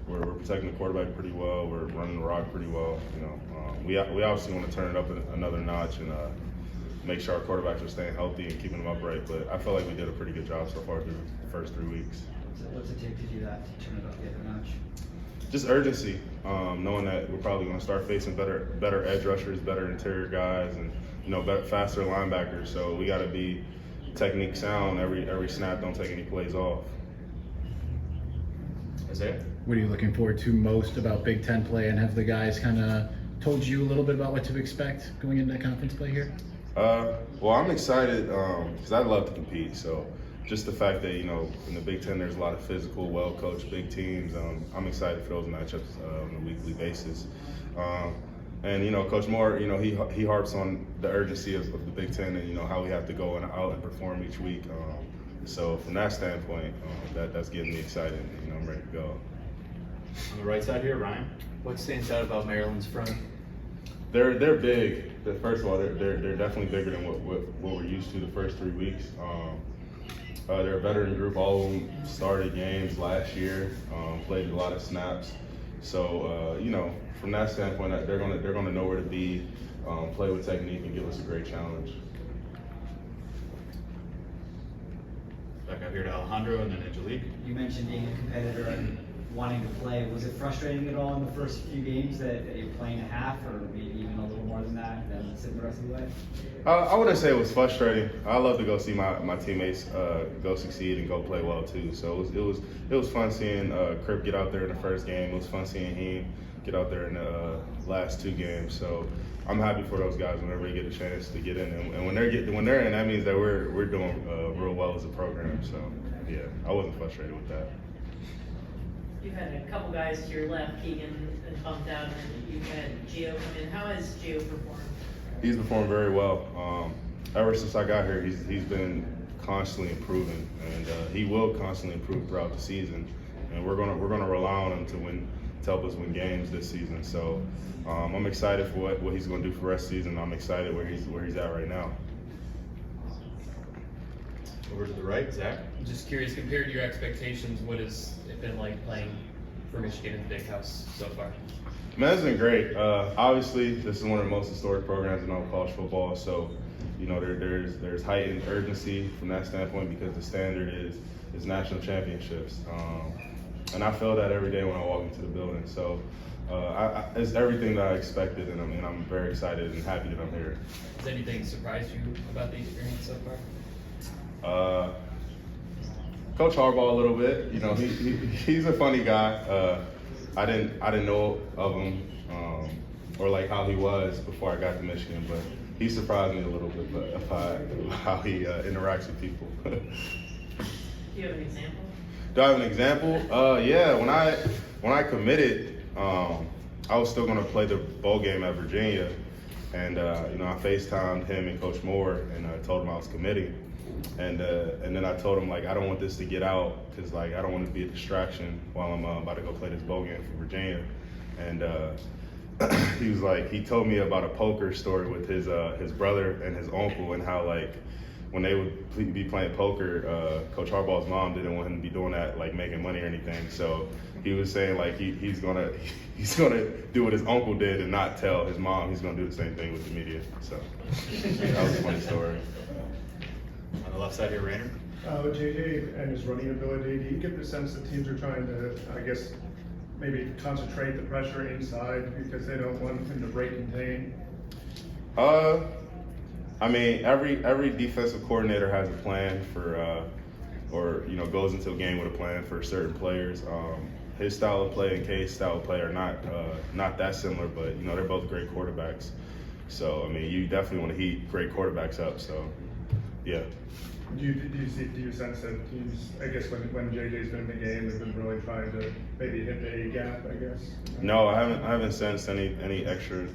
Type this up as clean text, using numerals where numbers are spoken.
we're protecting the quarterback pretty well. We're running the rock pretty well. We obviously want to turn it up another notch and make sure our quarterbacks are staying healthy and keeping them upright. But I feel like we did a pretty good job so far through the first 3 weeks. What's it take to do that, to turn it up the other notch? Just urgency, knowing that we're probably going to start facing better edge rushers, better interior guys, and faster linebackers. So we got to be technique sound every snap. Don't take any plays off. Isaiah? What are you looking forward to most about Big Ten play, and have the guys kind of told you a little bit about what to expect going into conference play here? Well, I'm excited because I love to compete. So just the fact that, in the Big Ten there's a lot of physical, well-coached big teams. I'm excited for those matchups on a weekly basis. And Coach Moore, he harps on the urgency of the Big Ten and how we have to go out and perform each week. So from that standpoint, that's getting me excited. I'm ready to go. On the right side here, Ryan. What stands out about Maryland's front? They're big. First of all, they're definitely bigger than what we're used to the first 3 weeks. They're a veteran group. All of them started games last year, played a lot of snaps. So from that standpoint, they're gonna know where to be, play with technique, and give us a great challenge. Back out here to Alejandro and then Angelique. You mentioned being a competitor and wanting to play. Was it frustrating at all in the first few games that you're playing a half or maybe even a little more than that and then sitting the rest of the way? I wouldn't say it was frustrating. I love to go see my teammates go succeed and go play well too. So it was fun seeing Crip get out there in the first game. It was fun seeing him get out there in the last 2 games. So I'm happy for those guys whenever they get a chance to get in. And when they're in, that means that we're doing real well as a program. So yeah, I wasn't frustrated with that. You've had a couple guys to your left, Keegan, and bumped out, and you've had Jiyo come in. How has Jiyo performed? He's performed very well. Ever since I got here, he's been constantly improving, and he will constantly improve throughout the season. And we're gonna rely on him to help us win games this season. So I'm excited for what he's gonna do for the rest of the season. I'm excited where he's at right now. Over to the right, Zach. I'm just curious, compared to your expectations, what has it been like playing for Michigan in the Big House so far? Man, it's been great. Obviously, this is one of the most historic programs in all of college football. So, there's heightened urgency from that standpoint because the standard is national championships. And I feel that every day when I walk into the building. So it's everything that I expected, and I'm very excited and happy that I'm here. Has anything surprised you about the experience so far? Coach Harbaugh a little bit. He's a funny guy. I didn't know of him or like how he was before I got to Michigan, but he surprised me a little bit about how he interacts with people. Do you have an example? Do I have an example? Yeah, when I committed, I was still going to play the bowl game at Virginia, and I FaceTimed him and Coach Moore, and I told him I was committing, and then I told him I don't want this to get out because I don't want it to be a distraction while I'm about to go play this bowl game for Virginia, and he told me about a poker story with his brother and his uncle and how when they would be playing poker, Coach Harbaugh's mom didn't want him to be doing that, making money or anything. So he was saying he's gonna do what his uncle did and not tell his mom he's gonna do the same thing with the media. So that was a funny story. On the left side here, Rainer. With JJ and his running ability, do you get the sense that teams are trying to, maybe concentrate the pressure inside because they don't want him to break contain? Every defensive coordinator has a plan for, goes into a game with a plan for certain players. His style of play and K's style of play are not that similar, but they're both great quarterbacks. So you definitely want to heat great quarterbacks up. So, yeah. Do you sense that teams, when JJ's been in the game, they've been really trying to maybe hit the A gap, I guess? No, I haven't sensed anything extra.